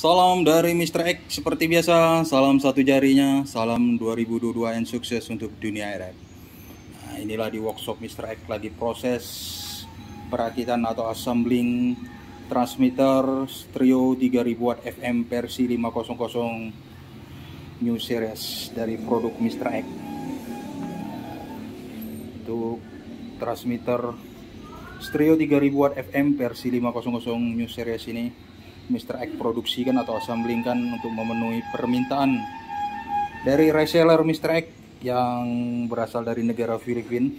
Salam dari Mr. X seperti biasa, salam satu jarinya, salam 2022 yang sukses untuk dunia RF. Nah, inilah di workshop Mr. X lagi proses perakitan atau assembling transmitter stereo 3000 watt FM versi 500 new series dari produk Mr. X. Untuk transmitter stereo 3000 watt FM versi 500 new series ini Mr. X produksikan atau assemblingkan untuk memenuhi permintaan dari reseller Mr. X yang berasal dari negara Filipina.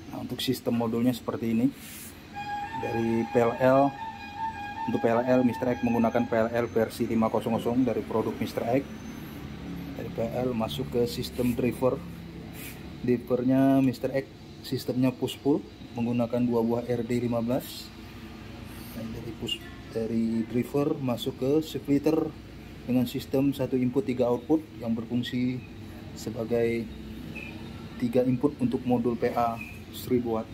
Nah, untuk sistem modulnya seperti ini dari PLL. Untuk PLL Mr. X menggunakan PLL versi 500 dari produk Mr. X. Dari PLL masuk ke sistem drivernya Mr. X, sistemnya push pull menggunakan 2 buah RD15. Dan dari driver masuk ke splitter dengan sistem 1 input 3 output yang berfungsi sebagai 3 input untuk modul PA 1000 watt.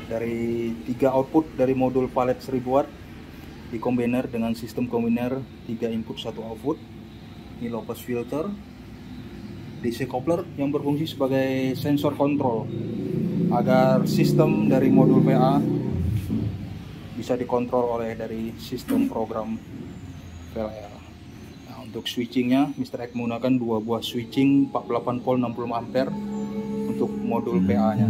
Dari 3 output dari modul palet 1000 watt dikombiner dengan sistem kombiner 3 input 1 output. Ini low pass filter, DC coupler yang berfungsi sebagai sensor kontrol agar sistem dari modul PA bisa dikontrol oleh dari sistem program PLL. Nah, untuk switchingnya Mr. X menggunakan 2 buah switching 48 volt 60 ampere untuk modul PA nya.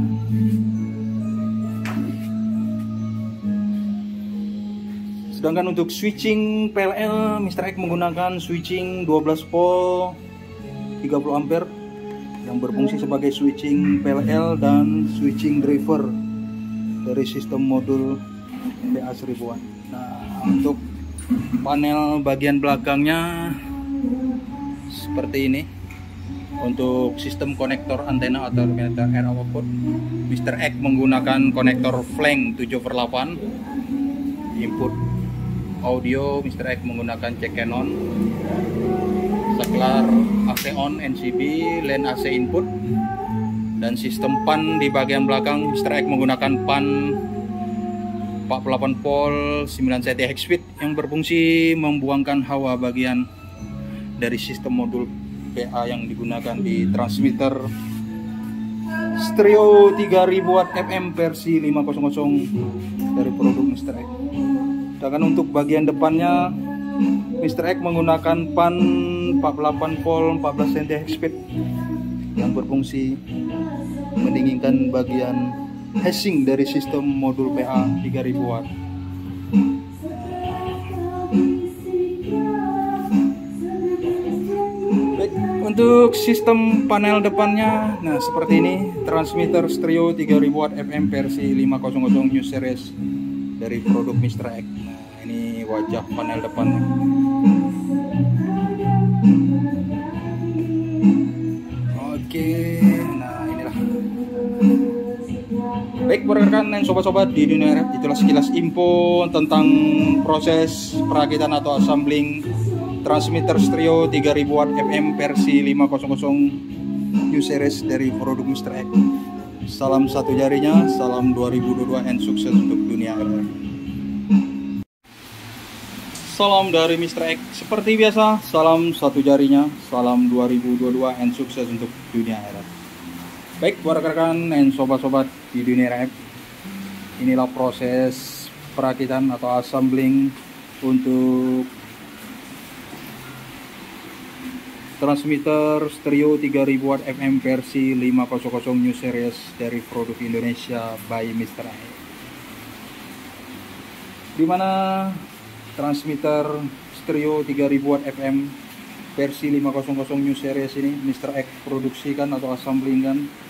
Sedangkan untuk switching PLL Mr. X menggunakan switching 12 volt 30 ampere yang berfungsi sebagai switching PLL dan switching driver dari sistem modul PA 1000 watt. Nah, untuk panel bagian belakangnya seperti ini. Untuk sistem konektor antena atau terminator air output Mr. X menggunakan konektor flank 7/8. Input audio Mr. X menggunakan jack Canon, saklar AC on NCB, line AC input, dan sistem pan di bagian belakang Mr. X menggunakan pan 48 volt 9 cm high speed yang berfungsi membuangkan hawa bagian dari sistem modul PA yang digunakan di transmitter stereo 3000 watt FM versi 500 dari produk Mr. X. Sedangkan untuk bagian depannya Mr. X menggunakan pan 48 volt 14 cm high speed yang berfungsi mendinginkan bagian heatsink dari sistem modul PA 3000 watt. Baik, untuk sistem panel depannya, nah seperti ini, transmitter stereo 3000 watt FM versi 500 new series dari produk Mr. X. Nah, ini wajah panel depannya. Oke. Baik rekan dan sobat-sobat di dunia RF, itulah sekilas info tentang proses perakitan atau assembling transmitter stereo 3000 watt FM versi 500 new series dari produk Mr. X. Salam satu jarinya, salam 2022 and sukses untuk dunia RF. Salam dari Mr. X seperti biasa, salam satu jarinya, salam 2022 and sukses untuk dunia RF. Baik buat rekan-rekan dan sobat-sobat di dunia RF, inilah proses perakitan atau assembling untuk transmitter stereo 3000 watt FM versi 500 new series dari produk Indonesia by Mr. X. Dimana transmitter stereo 3000 watt FM versi 500 new series ini Mr. X produksikan atau assemblingkan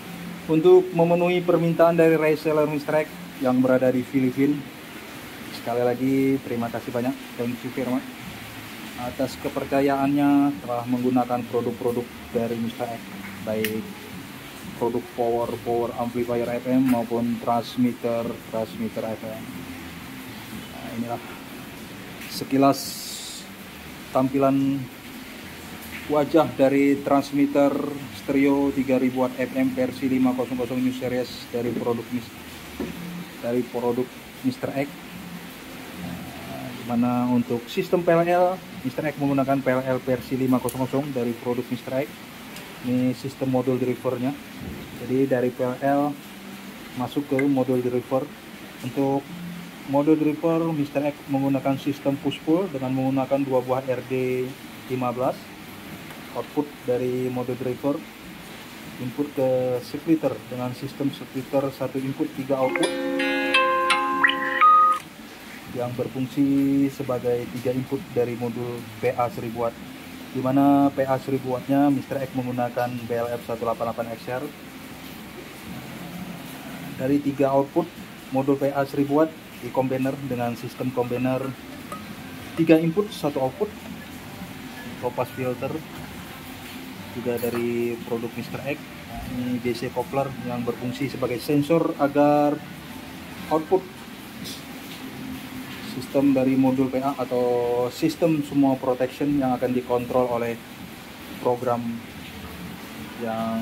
untuk memenuhi permintaan dari reseller Mr. X yang berada di Filipina. Sekali lagi terima kasih banyak, thank you very much atas kepercayaannya telah menggunakan produk-produk dari Mr. X, baik produk power amplifier FM maupun transmitter FM. Nah, inilah sekilas tampilan wajah dari transmitter stereo 3000 watt FM versi 500 new series dari produk Mr. X. Mana untuk sistem PLL, Mr. X menggunakan PLL versi 500 dari produk Mr. X. Ini sistem modul drivernya. Jadi dari PLL masuk ke modul driver. Untuk modul driver Mr. X menggunakan sistem push pull dengan menggunakan 2 buah RD15. Output dari modul driver input ke splitter dengan sistem splitter 1 input 3 output yang berfungsi sebagai 3 input dari modul PA 1000 watt, di mana PA 1000 wattnya Mr. X menggunakan BLF 188XR. Dari 3 output modul PA 1000 watt di combiner dengan sistem combiner 3 input 1 output, low pass filter juga dari produk Mr. X. Ini DC coupler yang berfungsi sebagai sensor agar output sistem dari modul PA atau sistem semua protection yang akan dikontrol oleh program yang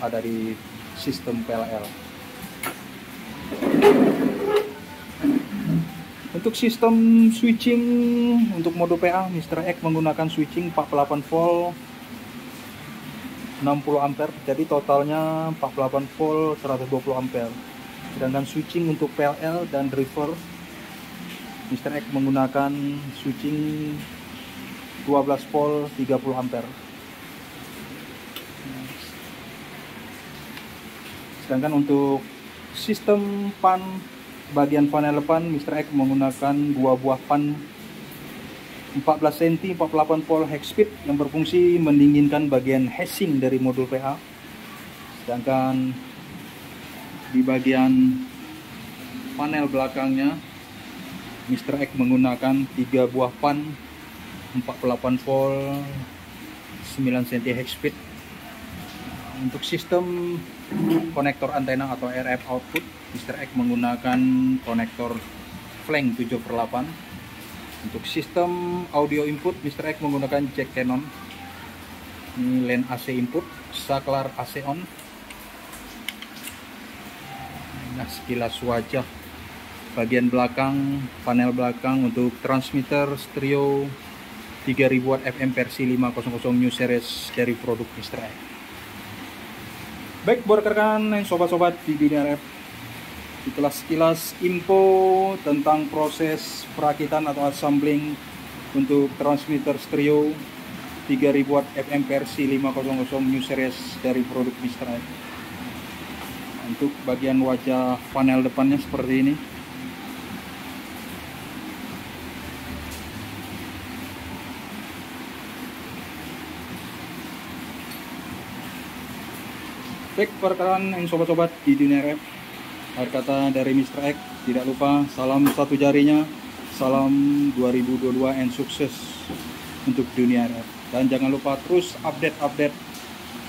ada di sistem PLL. Untuk sistem switching untuk modul PA, Mr. X menggunakan switching 48 volt 60 ampere, jadi totalnya 48 volt 120 ampere. Sedangkan switching untuk PLL dan driver Mr. X menggunakan switching 12 volt 30 ampere. Sedangkan untuk sistem pan bagian panel depan Mr. X menggunakan 2 buah pan 14 cm 48 volt high speed yang berfungsi mendinginkan bagian heatsink dari modul PA. Sedangkan di bagian panel belakangnya Mr. X menggunakan 3 buah pan 48 volt 9 cm high speed. Untuk sistem konektor antena atau RF output Mr. X menggunakan konektor flank 7/8. Untuk sistem audio input Mr. X menggunakan jack Canon. Ini line AC input, saklar AC on. Nah, sekilas wajah bagian belakang, panel belakang untuk transmitter stereo 3000 watt FM versi 500 new series dari produk Mr. X. Baik, buat rekan-rekan dan sobat-sobat di dunia RF, itulah sekilas info tentang proses perakitan atau assembling untuk transmitter stereo 3000 watt FM versi 500 new series dari produk Mr. X. Untuk bagian wajah panel depannya seperti ini. Baik, rekan dan sobat-sobat di dunia RF, akhir kata dari Mr. X, tidak lupa salam satu jarinya, salam 2022 and sukses untuk dunia RF. Dan jangan lupa terus update-update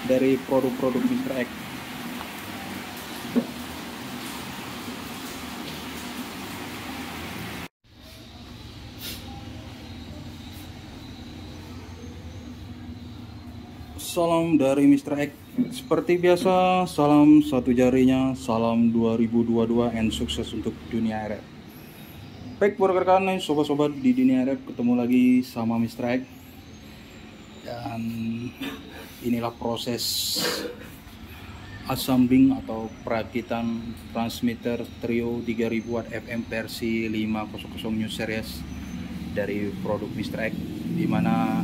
dari produk-produk Mr. X. Salam dari Mr. X. Seperti biasa, salam satu jarinya, salam 2022 and sukses untuk dunia RF. Baik, buat rekan-rekan sobat-sobat di dunia RF, ketemu lagi sama Mr. X. Dan inilah proses assembling atau perakitan transmitter stereo 3000 watt FM versi 500 new series dari produk Mr. X, dimana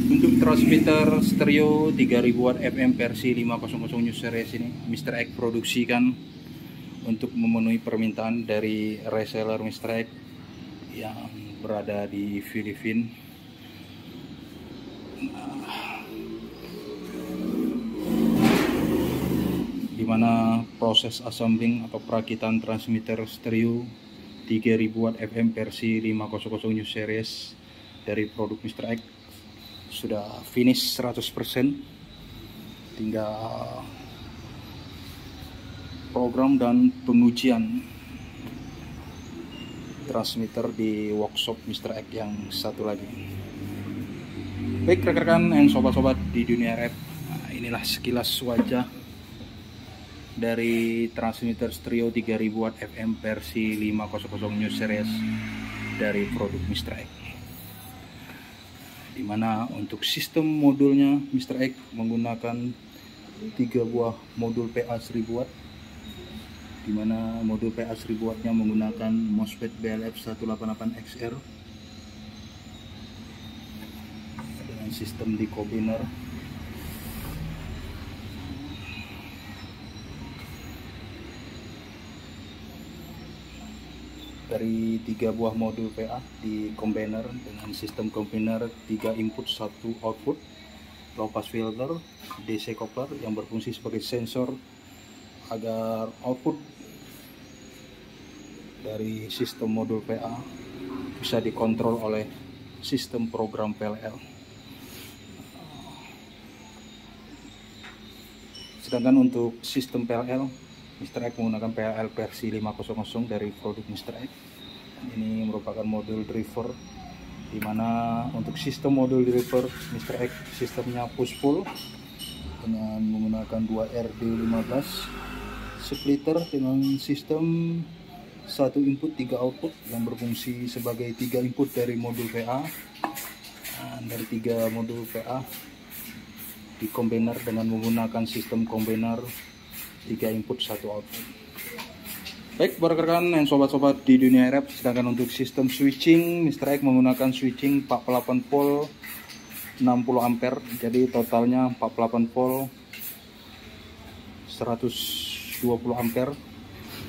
untuk transmitter stereo 3000 watt FM versi 500 new series ini Mr. X produksikan untuk memenuhi permintaan dari reseller Mr. X yang berada di Filipina. Dimana proses assembling atau perakitan transmitter stereo 3000 watt FM versi 500 new series dari produk Mr. X sudah finish 100%, tinggal program dan pengujian transmitter di workshop Mr. X yang satu lagi. Baik, rekan-rekan dan sobat-sobat di dunia RF, nah, inilah sekilas wajah dari transmitter stereo 3000 watt FM versi 500 new series dari produk Mr. X. Dimana untuk sistem modulnya Mr. X menggunakan 3 buah modul PA 1000 watt, dimana modul PA 1000 wattnya menggunakan MOSFET BLF 188XR dengan sistem decombiner. Dari 3 buah modul PA di combiner dengan sistem combiner 3 input 1 output, low pass filter, DC coupler yang berfungsi sebagai sensor agar output dari sistem modul PA bisa dikontrol oleh sistem program PLL. Sedangkan untuk sistem PLL, Mr. X menggunakan PLL versi 500 dari produk Mr. X. Ini merupakan modul driver, dimana untuk sistem modul driver Mr. X sistemnya push pull dengan menggunakan 2 RD15 splitter dengan sistem 1 input 3 output yang berfungsi sebagai 3 input dari modul PA. Dari 3 modul PA di combiner dengan menggunakan sistem combiner 3 input 1 output. Baik para rekan dan sobat-sobat di dunia RF, sedangkan untuk sistem switching Mr. X menggunakan switching 48 volt 60 ampere, jadi totalnya 48 volt 120 ampere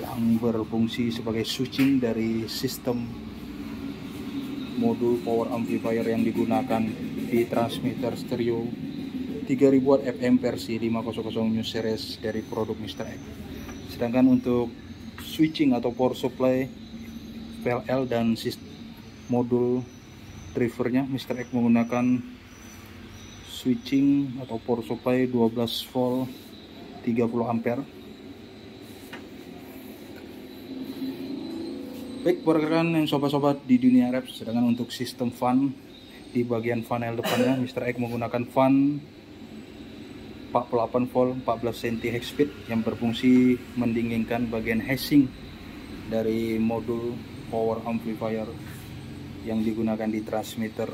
yang berfungsi sebagai switching dari sistem modul power amplifier yang digunakan di transmitter stereo 3000 watt FM versi 500 new series dari produk Mr. X. Sedangkan untuk switching atau power supply PLL dan modul drivernya Mr. X menggunakan switching atau power supply 12 volt 30 ampere. Baik para rekan dan sobat-sobat di dunia RF, sedangkan untuk sistem fan di bagian panel depannya Mr. X menggunakan fan 48 volt 14 cm high speed yang berfungsi mendinginkan bagian heatsink dari modul power amplifier yang digunakan di transmitter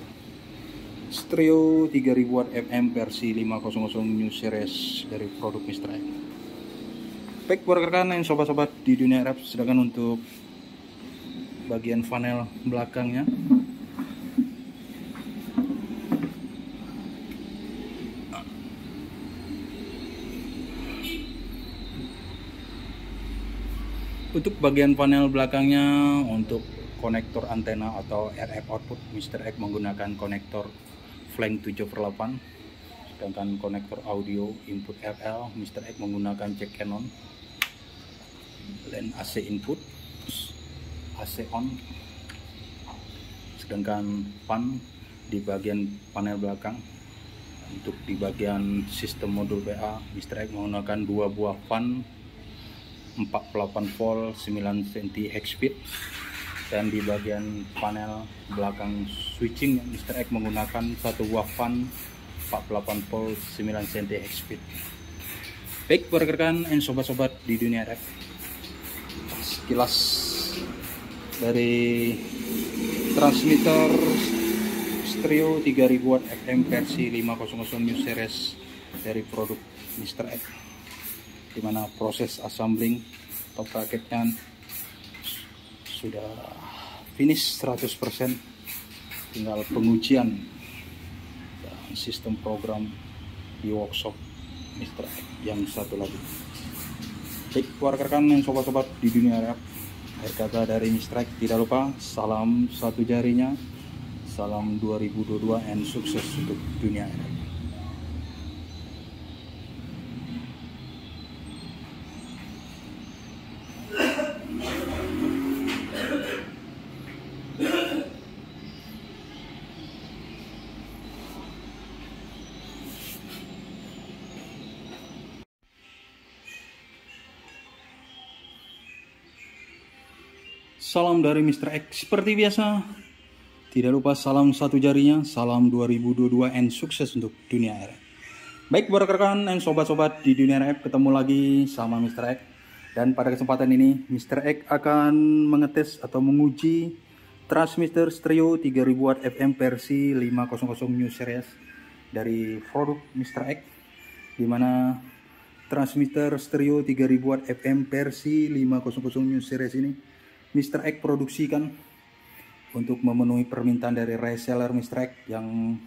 stereo 3000 watt FM versi 500 new series dari produk Mr. X. Baik para rekan dan sobat-sobat di dunia RF, sedangkan untuk bagian panel belakangnya untuk bagian panel belakangnya untuk konektor antena atau RF output Mr. X menggunakan konektor flank 7/8, sedangkan konektor audio input RL Mr. X menggunakan jack Canon, dan AC input AC on, sedangkan fan di bagian panel belakang. Untuk di bagian sistem modul PA Mr. X menggunakan 2 buah fan 48 volt 9 cm high speed, dan di bagian panel belakang switching Mr. X menggunakan 1 buah fan 48 volt 9 cm high speed. Baik para rekan dan sobat-sobat di dunia RF, sekilas dari transmitter stereo 3000 watt FM versi 500 new series dari produk Mr. X, dimana proses assembling atau rakitnya sudah finish 100%, tinggal pengujian dan sistem program di workshop Mr. X yang satu lagi. Baik para rekan dan sobat-sobat di dunia RF, akhir kata dari Mr. X tidak lupa salam satu jarinya, salam 2022 and sukses untuk dunia RF. Salam dari Mr. X seperti biasa. Tidak lupa salam satu jarinya, salam 2022 and sukses untuk dunia RF. Baik buat rekan dan sobat-sobat di dunia RF, ketemu lagi sama Mr. X. Dan pada kesempatan ini Mr. X akan mengetes atau menguji transmitter stereo 3000 watt FM versi 500 New Series dari produk Mr. X, dimana transmitter stereo 3000 watt FM versi 500 New Series ini Mr. X produksikan untuk memenuhi permintaan dari reseller Mr. X yang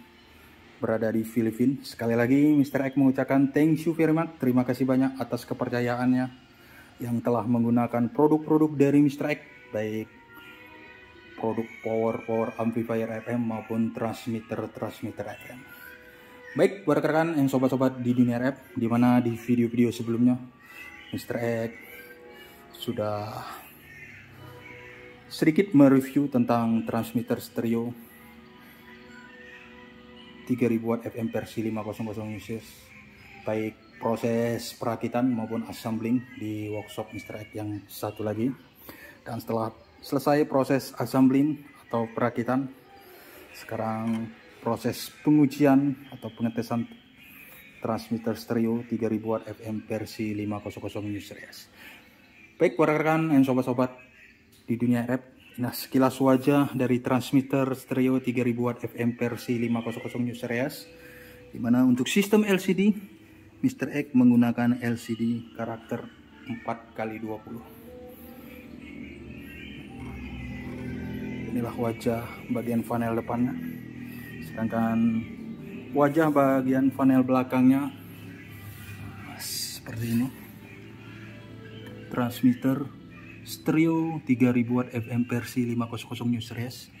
berada di Filipina. Sekali lagi Mr. X mengucapkan thank you very much, terima kasih banyak atas kepercayaannya yang telah menggunakan produk-produk dari Mr. X, baik produk power amplifier FM maupun transmitter FM. Baik, buat rekan-rekan yang sobat-sobat di dunia RF, dimana di video-video sebelumnya Mr. X sudah sedikit mereview tentang transmitter stereo 3000 watt FM versi 500 New, baik proses perakitan maupun assembling di workshop Mr. X yang satu lagi. Dan setelah selesai proses assembling atau perakitan, sekarang proses pengujian atau pengetesan transmitter stereo 3000 watt FM versi 500 New Series. Baik, para rekan dan sobat-sobat di dunia RF, nah sekilas wajah dari transmitter stereo 3000 watt FM versi 500 New Series, dimana untuk sistem LCD Mr. X menggunakan LCD karakter 4x20. Inilah wajah bagian panel depannya, sedangkan wajah bagian panel belakangnya seperti ini. Transmitter stereo 3000 watt FM versi 500 New Series,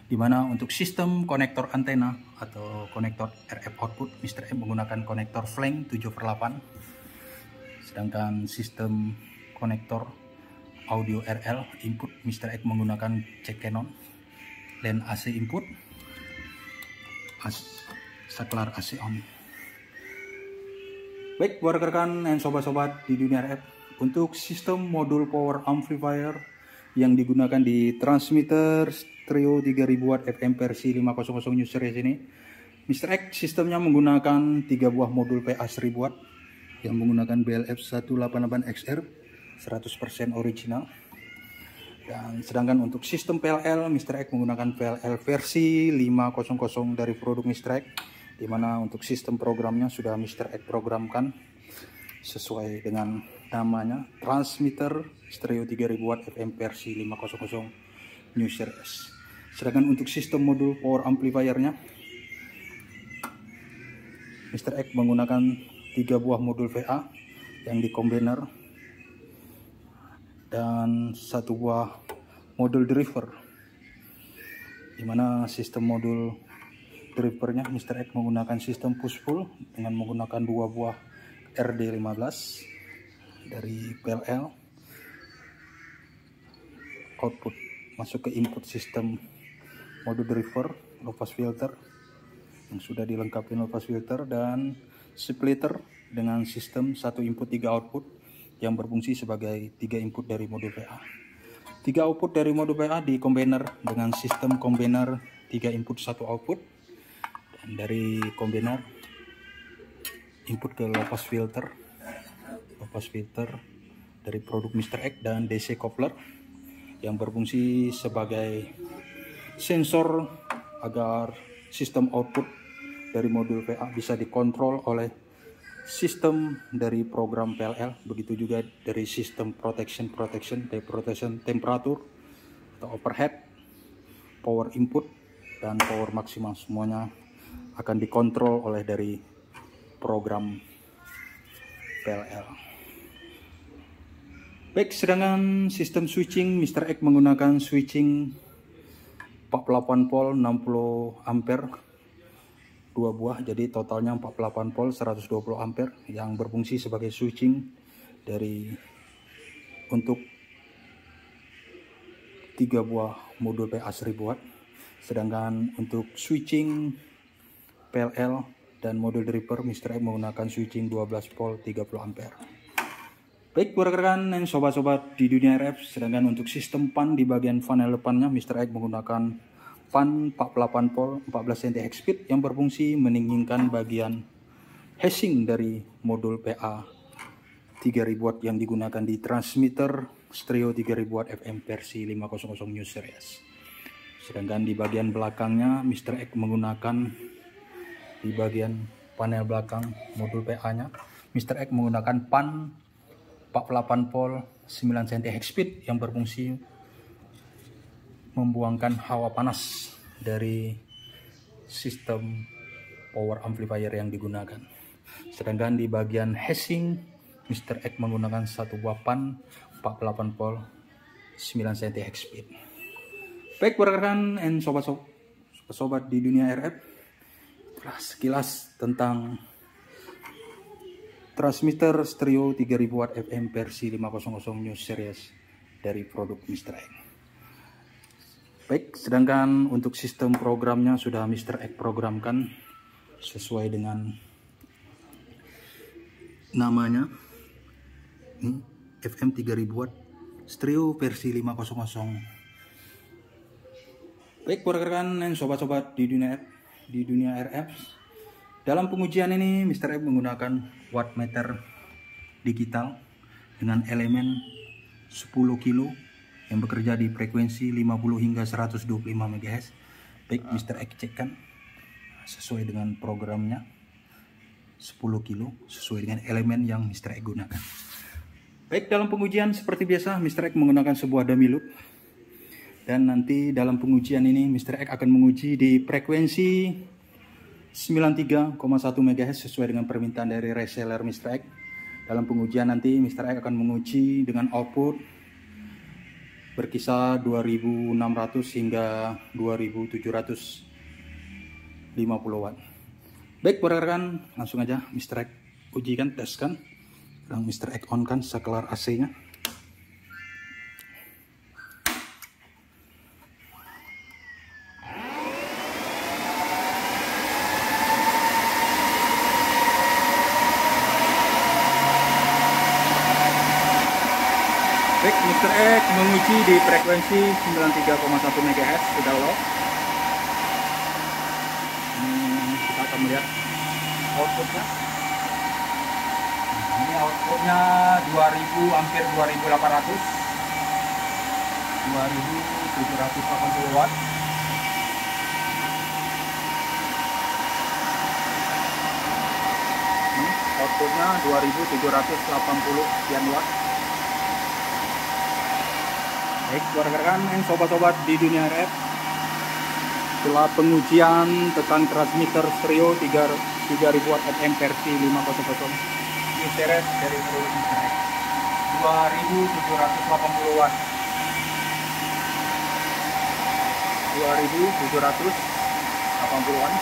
dimana untuk sistem konektor antena atau konektor RF output Mr. M menggunakan konektor flank 7/8, sedangkan sistem konektor audio RL input Mr. X menggunakan jack Canon, dan AC input saklar AC on. Baik, buat rekan-rekan dan sobat-sobat di dunia RF, untuk sistem modul power amplifier yang digunakan di transmitter stereo 3000 watt FM versi 500 New Series ini, Mr. X sistemnya menggunakan 3 buah modul PA 1000 watt yang menggunakan BLF 188XR 100% original. Dan sedangkan untuk sistem PLL Mr. X menggunakan PLL versi 500 dari produk Mr. X, dimana untuk sistem programnya sudah Mr. X programkan sesuai dengan namanya, transmitter stereo 3000 watt FM versi 500 New Series. Sedangkan untuk sistem modul power amplifiernya Mr. X menggunakan 3 buah modul VA yang di combiner dan 1 buah modul driver, dimana sistem modul drivernya Mr. X menggunakan sistem push pull dengan menggunakan 2 buah RD15 dari PLL. Output masuk ke input sistem modul driver, low pass filter yang sudah dilengkapi low pass filter, dan splitter dengan sistem 1 input 3 output yang berfungsi sebagai 3 input dari modul PA. 3 output dari modul PA di combiner dengan sistem combiner 3 input 1 output, dan dari combiner input ke low pass filter dari produk Mr. X, dan DC coupler yang berfungsi sebagai sensor agar sistem output dari modul PA bisa dikontrol oleh sistem dari program PLL. Begitu juga dari sistem protection temperatur atau overhead, power input, dan power maksimal, semuanya akan dikontrol oleh dari program PLL. Baik, sedangkan sistem switching Mr. X menggunakan switching 48 volt 60 ampere 2 buah, jadi totalnya 48 volt 120 ampere yang berfungsi sebagai switching dari untuk 3 buah modul PA 1000 watt. Sedangkan untuk switching PLL dan modul driver Mr. X menggunakan switching 12 volt 30 ampere. Baik, buat rekan dan sobat-sobat di dunia RF, sedangkan untuk sistem fan di bagian panel depannya Mr. X menggunakan fan 48 volt 14 cm high speed yang berfungsi meninggikan bagian hashing dari modul PA 3000 watt yang digunakan di transmitter stereo 3000 watt FM versi 500 New Series. Sedangkan di bagian belakangnya Mr. X menggunakan di bagian panel belakang modul PA-nya Mr. X menggunakan pan 48 volt 9 cm high speed yang berfungsi membuangkan hawa panas dari sistem power amplifier yang digunakan. Sedangkan di bagian heading Mr. X menggunakan satu buah pan 48 volt 9 cm high speed. Baik rekan dan sobat-sobat di dunia RF, sekilas tentang transmitter stereo 3000 watt FM versi 500 New Series dari produk Mr. X. Baik, sedangkan untuk sistem programnya sudah Mr. X programkan sesuai dengan namanya. Ini FM 3000 watt stereo versi 500. Baik rekan dan sobat-sobat di dunia RF, dalam pengujian ini Mr. X menggunakan wattmeter digital dengan elemen 10 kilo yang bekerja di frekuensi 50 hingga 125 MHz. Baik, Mr. X cekkan sesuai dengan programnya 10 kilo sesuai dengan elemen yang Mr. X gunakan. Baik, dalam pengujian seperti biasa Mr. X menggunakan sebuah dummy loop. Dan nanti dalam pengujian ini Mr. X akan menguji di frekuensi 93,1 MHz sesuai dengan permintaan dari reseller Mr. X. Dalam pengujian nanti Mr. X akan menguji dengan output berkisar 2600 hingga 2750 watt. Baik rekan, langsung aja Mr. X ujikan, teskan. Sekarang Mr. X on kan saklar AC-nya. Baik, Mr. X menguji di frekuensi 93,1 MHz sudah low. Kita akan melihat outputnya. Ini outputnya 2000, hampir 2800, 2780 watt. Ini outputnya 2780 sekian watt. Baik, rekan-rekan dan sobat-sobat di dunia RF, setelah pengujian tentang transmitter stereo 3000 watt FM versi 500 New Series dari produk Mr. X, 2780 watt, 2780 watt.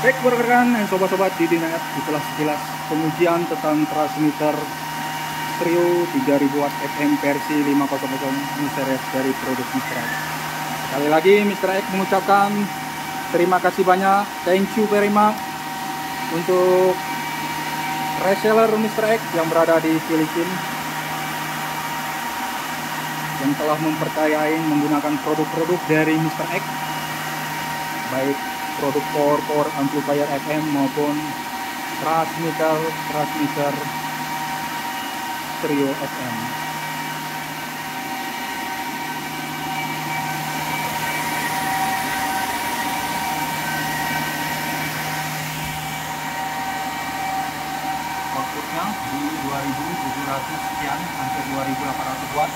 Baik rekan dan sobat-sobat di dunia RF, itulah sekilas pengujian tentang transmitter stereo 3000 watt FM versi 500 New Series dari produk Mr. X. Sekali lagi Mr. X mengucapkan terima kasih banyak, thank you very much untuk reseller Mr. X yang berada di Filipina yang telah mempercayai menggunakan produk-produk dari Mr. X, baik produk power amplifier FM maupun transmitter stereo FM. Outputnya di 2700 sekian, hampir 2800 watt.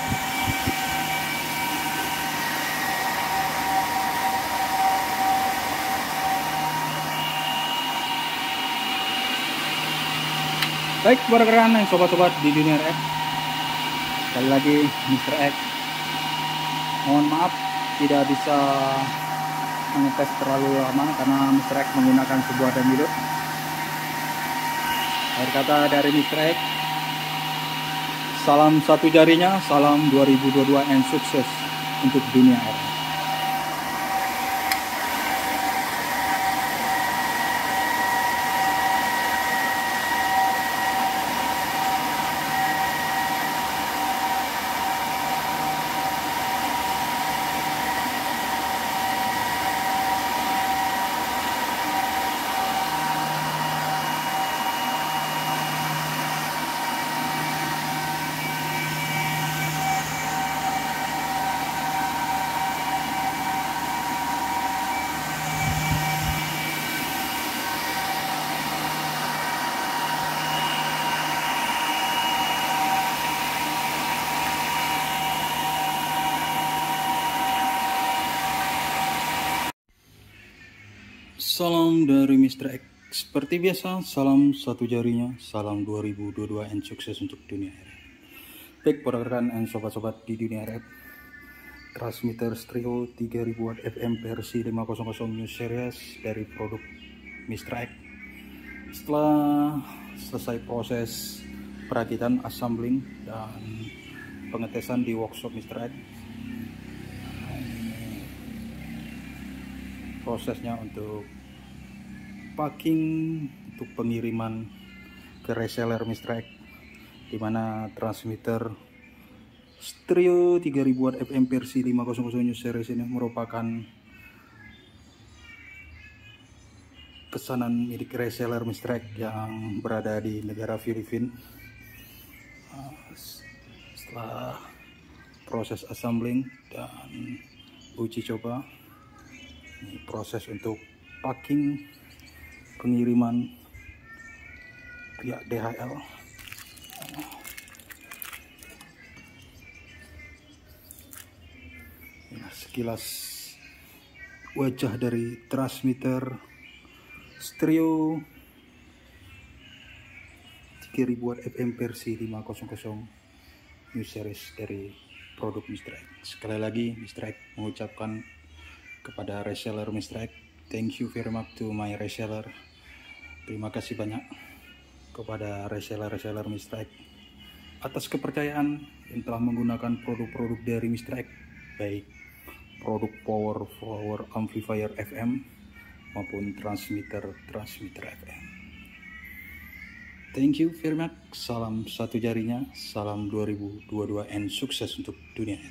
Baik rekan dan sobat-sobat di dunia RF, sekali lagi Mr. X mohon maaf tidak bisa mengetes terlalu lama karena Mr. X menggunakan sebuah dummy loop. Akhir kata dari Mr. X, salam satu jarinya, salam 2022 and sukses untuk dunia RF. Salam dari Mr. X. Seperti biasa, salam satu jarinya, salam 2022 and sukses untuk dunia RF. Baik para rekan dan sobat-sobat di dunia RF, transmitter stereo 3000 watt FM versi 500 New Series dari produk Mr. X. Setelah selesai proses perakitan, assembling, dan pengetesan di workshop Mr. X, prosesnya untuk packing untuk pengiriman ke reseller Mr. X, dimana transmitter stereo 3000 watt FM versi 500 New Series ini merupakan pesanan milik reseller Mr. X yang berada di negara Filipina. Setelah proses assembling dan uji coba, ini proses untuk packing pengiriman pihak DHL. Nah, sekilas wajah dari transmitter stereo 3000 watt FM versi 500 New Series dari produk Mr. X. Sekali lagi Mr. X mengucapkan kepada reseller Mr. X, thank you very much to my reseller. Terima kasih banyak kepada reseller Mr. X atas kepercayaan yang telah menggunakan produk-produk dari Mr. X, baik produk power amplifier FM maupun transmitter FM. Thank you very much. Salam satu jarinya, salam 2022 and sukses untuk dunia.